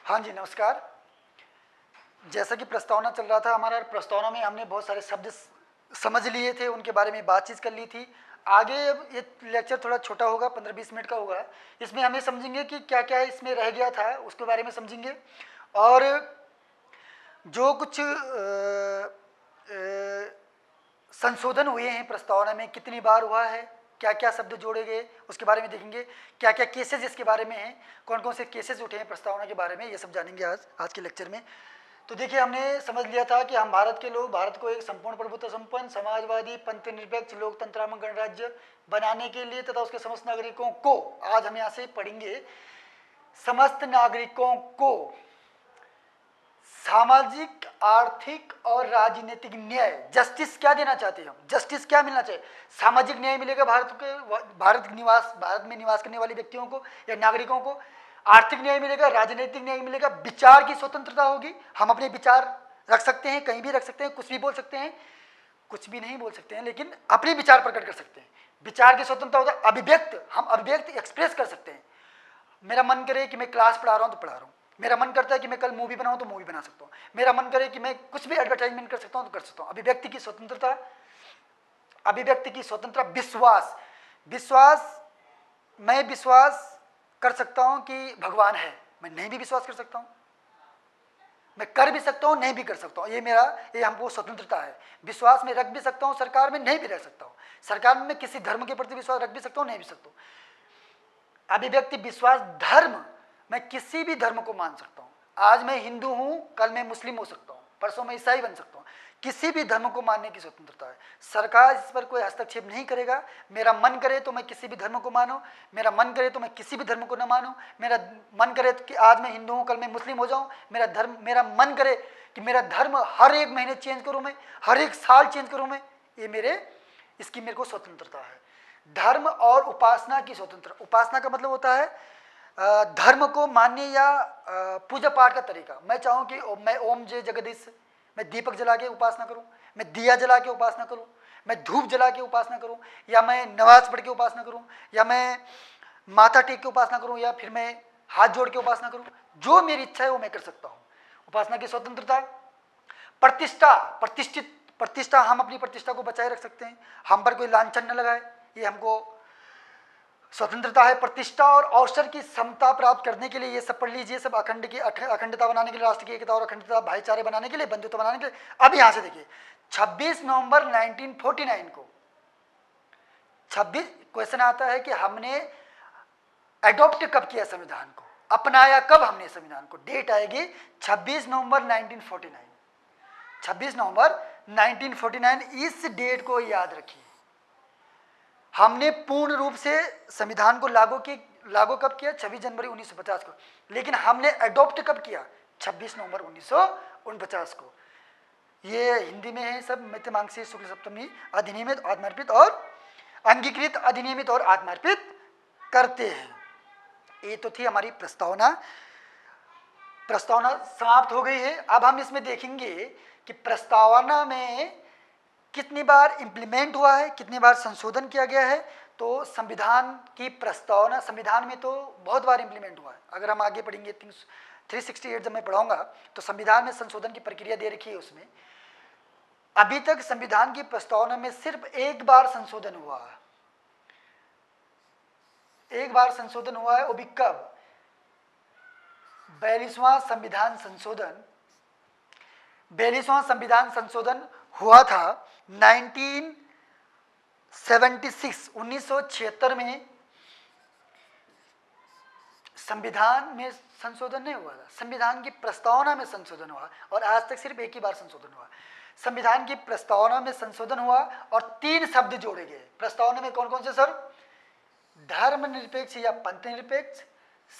हाँ जी, नमस्कार। जैसा कि प्रस्तावना चल रहा था हमारा, प्रस्तावना में हमने बहुत सारे शब्द समझ लिए थे, उनके बारे में बातचीत कर ली थी। आगे अब ये लेक्चर थोड़ा छोटा होगा, 15-20 मिनट का होगा। इसमें हमें समझेंगे कि क्या क्या इसमें रह गया था, उसके बारे में समझेंगे। और जो कुछ संशोधन हुए हैं प्रस्तावना में, कितनी बार हुआ है, क्या क्या शब्द जोड़े गए, उसके बारे में देखेंगे। क्या क्या केसेज इसके बारे में हैं, कौन कौन से केसेज उठे हैं प्रस्तावना के बारे में, ये सब जानेंगे आज के लेक्चर में। तो देखिए, हमने समझ लिया था कि हम भारत के लोग भारत को एक संपूर्ण प्रभुत्व संपन्न समाजवादी पंथ निरपेक्ष लोकतंत्रात्मक गणराज्य बनाने के लिए तथा उसके समस्त नागरिकों को, आज हम यहाँ से पढ़ेंगे, समस्त नागरिकों को सामाजिक, आर्थिक और राजनीतिक न्याय, जस्टिस क्या देना चाहते हैं हम, जस्टिस क्या मिलना चाहिए। सामाजिक न्याय मिलेगा भारत में निवास करने वाले व्यक्तियों को या नागरिकों को। आर्थिक न्याय मिलेगा, राजनीतिक न्याय मिलेगा, विचार की स्वतंत्रता होगी, हम अपने विचार रख सकते हैं, कहीं भी रख सकते हैं, कुछ भी बोल सकते हैं, कुछ भी नहीं बोल सकते हैं, लेकिन अपने विचार प्रकट कर सकते हैं। विचार की स्वतंत्रता होता है, अभिव्यक्त, हम अभिव्यक्त एक्सप्रेस कर सकते हैं। मेरा मन करे कि मैं क्लास पढ़ा रहा हूँ तो पढ़ा रहा हूँ, मेरा मन करता है कि मैं कल मूवी बनाऊँ तो मूवी बना सकता हूँ, मेरा मन करे कि मैं कुछ भी एडवर्टाइजमेंट कर सकता हूँ तो कर सकता हूँ। अभिव्यक्ति की स्वतंत्रता, अभिव्यक्ति की स्वतंत्रता। विश्वास, विश्वास, मैं विश्वास कर सकता हूँ कि भगवान है, मैं नहीं भी विश्वास कर सकता हूँ, मैं कर भी सकता हूँ, नहीं भी कर सकता हूँ, ये हमको स्वतंत्रता है। विश्वास में रख भी सकता हूँ, सरकार में नहीं भी रख सकता हूँ, सरकार में मैं किसी धर्म के प्रति विश्वास रख भी सकता हूँ, नहीं भी सकता हूँ। अभिव्यक्ति, विश्वास, धर्म, मैं किसी भी धर्म को मान सकता हूँ। आज मैं हिंदू हूँ, कल मैं मुस्लिम हो सकता हूँ, परसों मैं ईसाई बन सकता हूँ। किसी भी धर्म को मानने की स्वतंत्रता है, सरकार इस पर कोई हस्तक्षेप नहीं करेगा। मेरा मन करे तो मैं किसी भी धर्म को मानूं, मेरा मन करे तो मैं किसी भी धर्म को न मानूं, मेरा मन करे कि आज मैं हिंदू हूँ, कल मैं मुस्लिम हो जाऊँ, मेरा मन करे कि मेरा धर्म हर एक महीने चेंज करूँ मैं, हर एक साल चेंज करूँ मैं, इसकी मेरे को स्वतंत्रता है। धर्म और उपासना की स्वतंत्रता। उपासना का मतलब होता है धर्म को मानने या पूजा पाठ का तरीका। मैं चाहूँ कि मैं ओम जय जगदीश, मैं दीपक जला के उपासना करूँ, मैं दिया जला के उपासना करूँ, मैं धूप जला के उपासना करूँ, या मैं नमाज पढ़ के उपासना करूँ, या मैं माथा टेक के उपासना करूँ, या फिर मैं हाथ जोड़ के उपासना करूँ। जो मेरी इच्छा है वो मैं कर सकता हूँ। उपासना की स्वतंत्रता। प्रतिष्ठा, प्रतिष्ठा, हम अपनी प्रतिष्ठा को बचाए रख सकते हैं, हम पर कोई लांछन न लगाए, ये हमको स्वतंत्रता है। प्रतिष्ठा और अवसर की समता प्राप्त करने के लिए, ये सब पढ़ लीजिए, सब अखंडता बनाने के लिए, राष्ट्र की एकता और अखंडता, भाईचारे बनाने के लिए, बंधुत्व बनाने के लिए। अब यहां से देखिए, 26 नवंबर 1949 को 26 क्वेश्चन आता है कि हमने एडॉप्ट कब किया संविधान को, अपनाया कब हमने संविधान को। डेट आएगी 26 नवंबर 1949, 26 नवंबर 1949। इस डेट को याद रखिए। हमने पूर्ण रूप से संविधान को लागू कब किया? 26 जनवरी 1950 को। लेकिन हमने अडॉप्ट कब किया? 26 नवंबर 1949 को। ये हिंदी में है सब, मितमांसी शुक्ल सप्तमी अधिनियमित, आत्मार्पित और अंगीकृत, अधिनियमित और आत्मार्पित करते हैं। ये तो थी हमारी प्रस्तावना। प्रस्तावना समाप्त हो गई है। अब हम इसमें देखेंगे कि प्रस्तावना में कितनी बार इंप्लीमेंट हुआ है, कितनी बार संशोधन किया गया है। तो संविधान की प्रस्तावना, संविधान में तो बहुत बार इंप्लीमेंट हुआ है। अगर हम आगे पढ़ेंगे 368 जब मैं पढ़ाऊंगा तो संविधान में संशोधन की प्रक्रिया दे रखी है उसमें। अभी तक संविधान की प्रस्तावना में सिर्फ एक बार संशोधन हुआ है, एक बार संशोधन हुआ है, वो भी कब? 42वां संविधान संशोधन। 42वां संविधान संशोधन हुआ था 1976, 1976 में। संविधान में संशोधन नहीं हुआ था, संविधान की प्रस्तावना में संशोधन हुआ, और आज तक सिर्फ एक ही बार संशोधन हुआ। संविधान की प्रस्तावना में संशोधन हुआ और 3 शब्द जोड़े गए। प्रस्तावना में कौन कौन से सर? धर्मनिरपेक्ष या पंथ निरपेक्ष,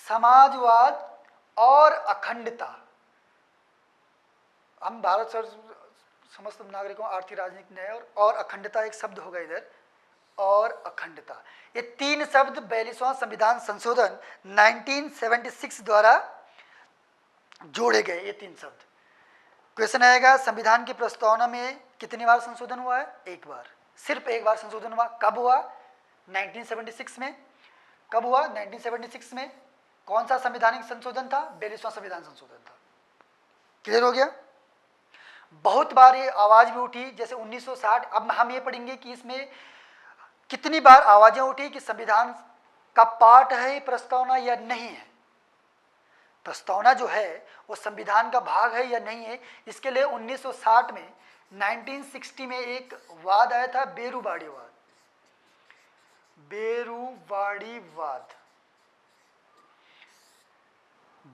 समाजवाद और अखंडता। हम भारत सर समस्त नागरिकों, आर्थिक, राजनीतिक न्याय और अखंडता एक शब्द होगा इधर, और अखंडता। ये 3 शब्द 42वां संविधान संशोधन 1976 द्वारा जोड़े गए। ये 3 शब्द। क्वेश्चन आएगा, संविधान की प्रस्तावना में कितनी बार संशोधन हुआ है? एक बार, सिर्फ एक बार संशोधन हुआ। कब हुआ? 1976 में। कब हुआ? 1976 में। कौन सा संवैधानिक संशोधन था? 42वां संविधान संशोधन था। क्लियर हो गया? बहुत बार ये आवाज भी उठी, जैसे 1960। अब हम ये पढ़ेंगे कि इसमें कितनी बार आवाजें उठी कि संविधान का पार्ट है ये प्रस्तावना या नहीं है, प्रस्तावना जो है वो संविधान का भाग है या नहीं है। इसके लिए 1960 में 1960 में एक वाद आया था, बेरुवाड़ीवाद। बेरुवाड़ीवाद,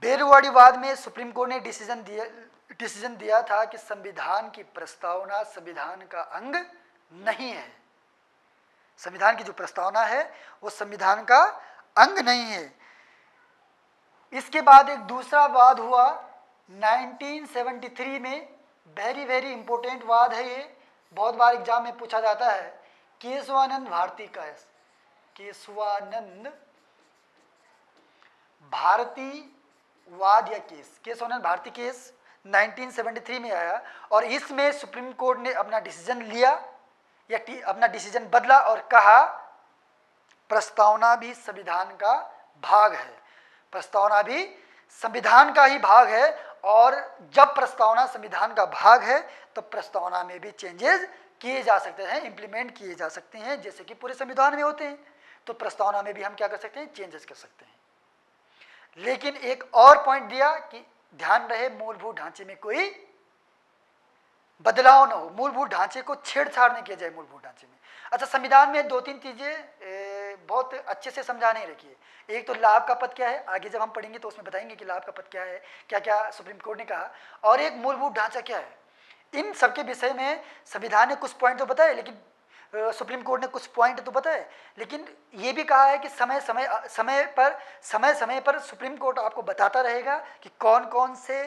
बेरुवाड़ीवाद में सुप्रीम कोर्ट ने डिसीजन दिया था कि संविधान की प्रस्तावना संविधान का अंग नहीं है। संविधान की जो प्रस्तावना है वो संविधान का अंग नहीं है। इसके बाद एक दूसरा वाद हुआ 1973 में, वेरी वेरी इंपॉर्टेंट वाद है ये, बहुत बार एग्जाम में पूछा जाता है, केशवानंद भारती केस। केशवानंद भारती वाद या केस, केशवानंद भारती केस 1973 में आया और इसमें सुप्रीम कोर्ट ने अपना डिसीजन लिया या अपना डिसीजन बदला और कहा प्रस्तावना भी संविधान का भाग है। प्रस्तावना भी संविधान का ही भाग है और जब प्रस्तावना संविधान का भाग है तो प्रस्तावना में भी चेंजेस किए जा सकते हैं, इंप्लीमेंट किए जा सकते हैं, जैसे कि पूरे संविधान में होते हैं। तो प्रस्तावना में भी हम क्या कर सकते हैं? चेंजेस कर सकते हैं। लेकिन एक और पॉइंट दिया कि ध्यान रहे मूलभूत ढांचे में कोई बदलाव न हो, मूलभूत ढांचे को छेड़छाड़ नहीं किया जाए मूलभूत ढांचे में। अच्छा, संविधान में दो तीन चीजें बहुत अच्छे से समझा नहीं रखी है। एक तो लाभ का पद क्या है, आगे जब हम पढ़ेंगे तो उसमें बताएंगे कि लाभ का पद क्या है, क्या क्या सुप्रीम कोर्ट ने कहा, और एक मूलभूत ढांचा क्या है। इन सबके विषय में संविधान ने कुछ पॉइंट तो बताए, लेकिन सुप्रीम कोर्ट ने कुछ पॉइंट तो बताए, लेकिन ये भी कहा है कि समय समय पर सुप्रीम कोर्ट आपको बताता रहेगा कि कौन कौन से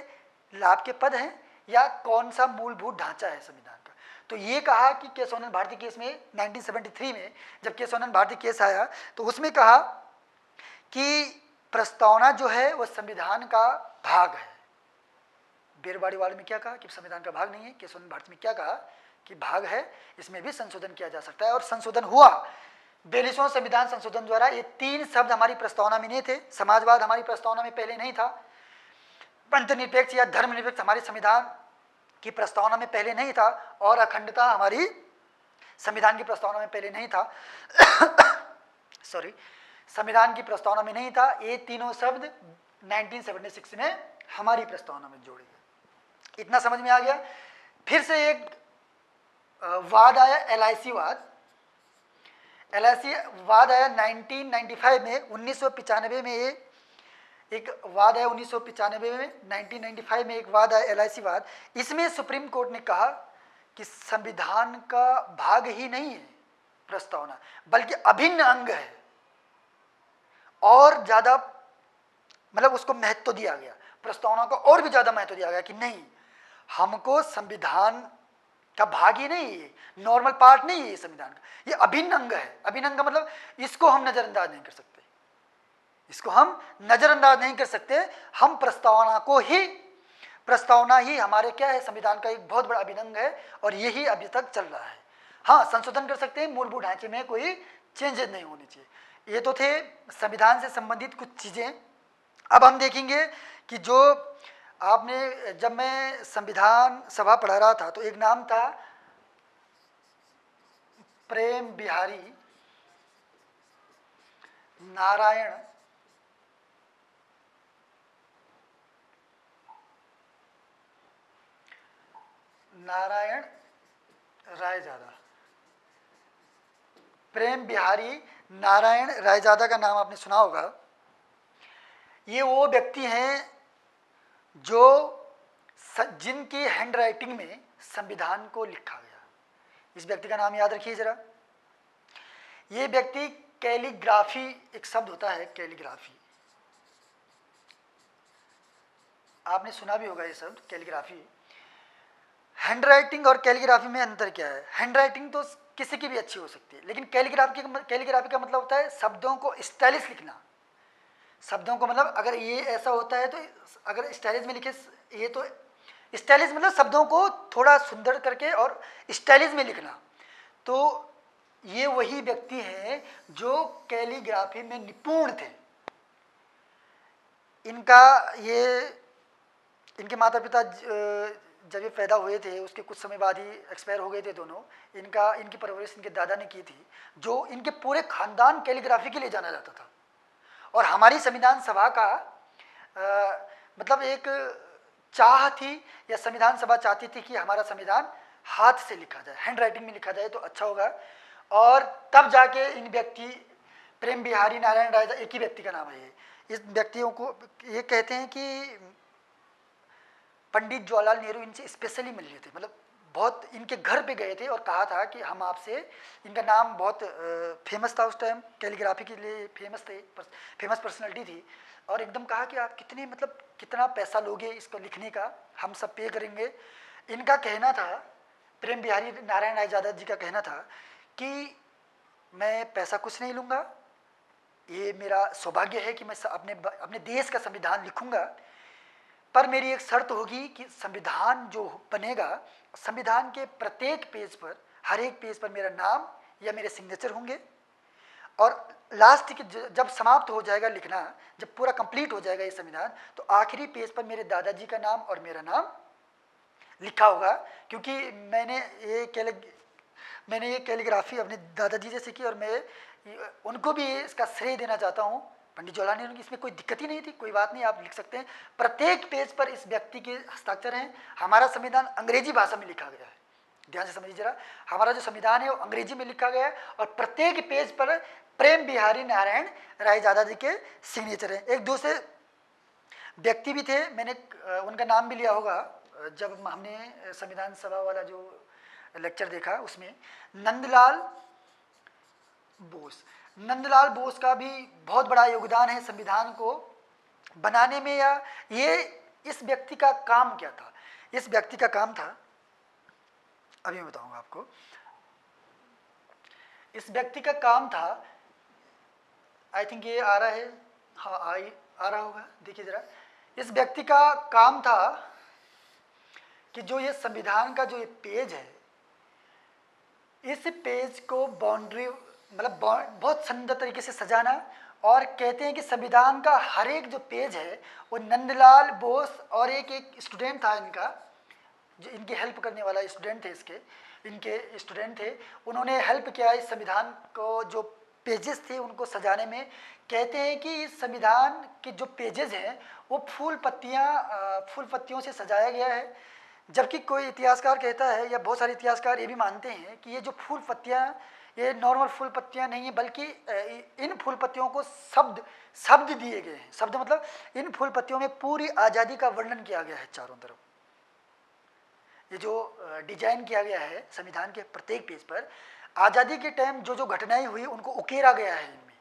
लाभ के पद हैं या कौन सा मूलभूत ढांचा है संविधान का। तो ये कहा कि केशवानंद भारती केस में 1973 में जब केशवानंद भारती केस आया तो उसमें कहा कि प्रस्तावना जो है वो संविधान का भाग है। बेरुवाड़ीवाद में क्या कहा कि संविधान का भाग नहीं है, केशवानंद भारती में क्या कहा कि भाग है, इसमें भी संशोधन किया जा सकता है और संशोधन हुआ। 42वां संविधान संशोधन द्वारा ये तीन शब्द हमारी प्रस्तावना में नहीं थे। समाजवाद हमारी प्रस्तावना में पहले नहीं था, पंथनिरपेक्ष या धर्मनिरपेक्ष हमारे संविधान की प्रस्तावना में पहले नहीं था, और अखंडता हमारी संविधान की प्रस्तावना में पहले नहीं था सॉरी, संविधान की प्रस्तावना में नहीं था। ये तीनों शब्द 1976 में हमारी प्रस्तावना में जोड़े गए। इतना समझ में आ गया। फिर से एक वाद आया, LIC वाद। LIC वाद आया 1995 में, 1995 में ये एक वाद है, 1995 में 1995 में एक वाद है LIC वाद। इसमें सुप्रीम कोर्ट ने कहा कि संविधान का भाग ही नहीं है प्रस्तावना, बल्कि अभिन्न अंग है, और ज़्यादा मतलब उसको महत्व दिया गया, प्रस्तावना को और भी ज़्यादा महत्व दिया गया कि नहीं, हमको संविधान का भाग ही नहीं है, नॉर्मल पार्ट नहीं है ये संविधान का, ये अभिन्न अंग है। अभिन्न अंग मतलब इसको हम नज़रअंदाज नहीं कर सकते, इसको हम नज़रअंदाज नहीं कर सकते। हम प्रस्तावना ही हमारे क्या है, संविधान का एक बहुत बड़ा अभिन्न अंग है और यही अभी तक चल रहा है। हाँ, संशोधन कर सकते हैं, मूलभूत ढांचे में कोई चेंजेस नहीं होने चाहिए। ये तो थे संविधान से संबंधित कुछ चीज़ें। अब हम देखेंगे कि जो आपने, जब मैं संविधान सभा पढ़ा रहा था तो एक नाम था प्रेम बिहारी नारायण रायजादा। प्रेम बिहारी नारायण रायजादा का नाम आपने सुना होगा। ये वो व्यक्ति हैं जो जिनकी हैंड राइटिंग में संविधान को लिखा गया। इस व्यक्ति का नाम याद रखिए जरा। ये व्यक्ति कैलीग्राफी, एक शब्द होता है कैलीग्राफी, आपने सुना भी होगा ये शब्द कैलीग्राफी। हैंड राइटिंग और कैलीग्राफी में अंतर क्या है? हैंड राइटिंग तो किसी की भी अच्छी हो सकती है, लेकिन कैलीग्राफी का मतलब होता है शब्दों को स्टाइलिश लिखना। शब्दों को मतलब अगर ये ऐसा होता है तो अगर स्टाइलिश में लिखे, ये तो स्टाइलिश मतलब शब्दों को थोड़ा सुंदर करके और स्टाइलिश में लिखना। तो ये वही व्यक्ति हैं जो कैलीग्राफी में निपुण थे। इनका ये इनके माता पिता जब ये पैदा हुए थे उसके कुछ समय बाद ही एक्सपायर हो गए थे दोनों। इनकी परवरिश इनके दादा ने की थी, जो इनके पूरे खानदान कैलीग्राफी के लिए जाना जाता था। और हमारी संविधान सभा का मतलब एक चाह थी, या संविधान सभा चाहती थी कि हमारा संविधान हाथ से लिखा जाए, हैंड राइटिंग में लिखा जाए तो अच्छा होगा। और तब जाके इन व्यक्ति प्रेम बिहारी नारायण राय, एक ही व्यक्ति का नाम है ये, इस व्यक्तियों को ये कहते हैं कि पंडित जवाहरलाल नेहरू इनसे स्पेशली मिल रहे थे, मतलब बहुत इनके घर पे गए थे और कहा था कि हम आपसे, इनका नाम बहुत फेमस था उस टाइम, कैलीग्राफी के लिए फेमस थे, फेमस पर्सनैलिटी थी। और एकदम कहा कि आप कितने मतलब कितना पैसा लोगे इसको लिखने का, हम सब पे करेंगे। इनका कहना था, प्रेम बिहारी नारायण रायजादा जी का कहना था कि मैं पैसा कुछ नहीं लूँगा, ये मेरा सौभाग्य है कि मैं अपने देश का संविधान लिखूँगा, पर मेरी एक शर्त होगी कि संविधान जो बनेगा, संविधान के प्रत्येक पेज पर, हर एक पेज पर मेरा नाम या मेरे सिग्नेचर होंगे। और लास्ट की जब समाप्त हो जाएगा लिखना, जब पूरा कंप्लीट हो जाएगा ये संविधान, तो आखिरी पेज पर मेरे दादाजी का नाम और मेरा नाम लिखा होगा। क्योंकि मैंने ये कैलीग्राफी अपने दादाजी से सीखी और मैं उनको भी इसका श्रेय देना चाहता हूँ। पंडित जवाहरलाल नेहरू की इसमें कोई दिक्कत ही नहीं थी, कोई बात नहीं, आप लिख सकते हैं। प्रत्येक पेज पर इस व्यक्ति के हस्ताक्षर हैं। हमारा संविधान अंग्रेजी भाषा में लिखा गया है, ध्यान से समझिए जरा, हमारा जो संविधान है वो अंग्रेजी में लिखा गया है और प्रत्येक पेज पर प्रेम बिहारी नारायण रायजादा जी के सिग्नेचर हैं। एक दूसरे व्यक्ति भी थे, मैंने उनका नाम भी लिया होगा जब हमने संविधान सभा वाला जो लेक्चर देखा, उसमें नंदलाल बोस का भी बहुत बड़ा योगदान है संविधान को बनाने में। या ये इस व्यक्ति का काम क्या था, इस व्यक्ति का काम था, अभी मैं बताऊंगा आपको। इस व्यक्ति का काम था, आई थिंक ये आ रहा है, हाँ आ रहा होगा, देखिए जरा। इस व्यक्ति का काम था कि जो ये संविधान का जो ये पेज है, इस पेज को बाउंड्री मतलब बहुत सुंदर तरीके से सजाना। और कहते हैं कि संविधान का हर एक जो पेज है वो नंदलाल बोस और एक स्टूडेंट था इनका, जो इनकी हेल्प करने वाला स्टूडेंट थे, इनके स्टूडेंट थे, उन्होंने हेल्प किया इस संविधान को, जो पेजेस थे उनको सजाने में। कहते हैं कि इस संविधान के जो पेजेस हैं वो फूल पत्तियों से सजाया गया है। जबकि कोई इतिहासकार कहता है, या बहुत सारे इतिहासकार ये भी मानते हैं कि ये जो फूल पत्तियाँ, ये नॉर्मल फूल पत्तियाँ नहीं है, बल्कि इन फूल पत्तियों को शब्द दिए गए हैं। शब्द मतलब इन फूल पत्तियों में पूरी आज़ादी का वर्णन किया गया है चारों तरफ। ये जो डिजाइन किया गया है संविधान के प्रत्येक पेज पर, आज़ादी के टाइम जो जो घटनाएं हुई उनको उकेरा गया है इनमें।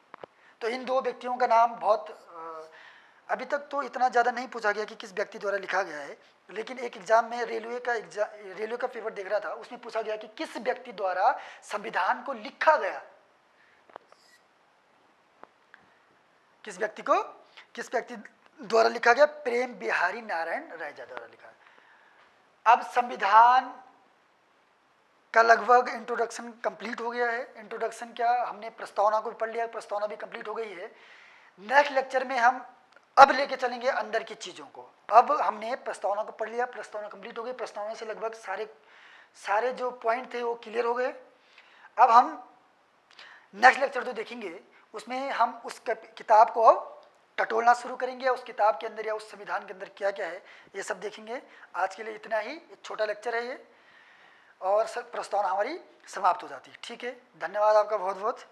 तो इन दो व्यक्तियों का नाम बहुत अभी तक तो इतना ज़्यादा नहीं पूछा गया कि किस व्यक्ति द्वारा लिखा गया है, लेकिन एक एग्जाम में रेलवे का पेपर देख रहा था, उसमें पूछा गया कि किस व्यक्ति द्वारा संविधान को लिखा गया, किस व्यक्ति द्वारा लिखा गया। प्रेम बिहारी नारायण रायजादा द्वारा लिखा। अब संविधान का लगभग इंट्रोडक्शन कंप्लीट हो गया है। इंट्रोडक्शन क्या, हमने प्रस्तावना को भी पढ़ लिया, प्रस्तावना भी कंप्लीट हो गई है। नेक्स्ट लेक्चर में हम अब लेके चलेंगे अंदर की चीज़ों को। अब हमने प्रस्तावना को पढ़ लिया, प्रस्तावना कंप्लीट हो गई, प्रस्तावना से लगभग सारे जो पॉइंट थे वो क्लियर हो गए। अब हम नेक्स्ट लेक्चर जो देखेंगे उसमें हम उस किताब को अब टटोलना शुरू करेंगे, उस किताब के अंदर या उस संविधान के अंदर क्या क्या है ये सब देखेंगे। आज के लिए इतना ही, एक छोटा लेक्चर है ये, और सब प्रस्तावना हमारी समाप्त हो जाती है। ठीक है, धन्यवाद आपका बहुत बहुत।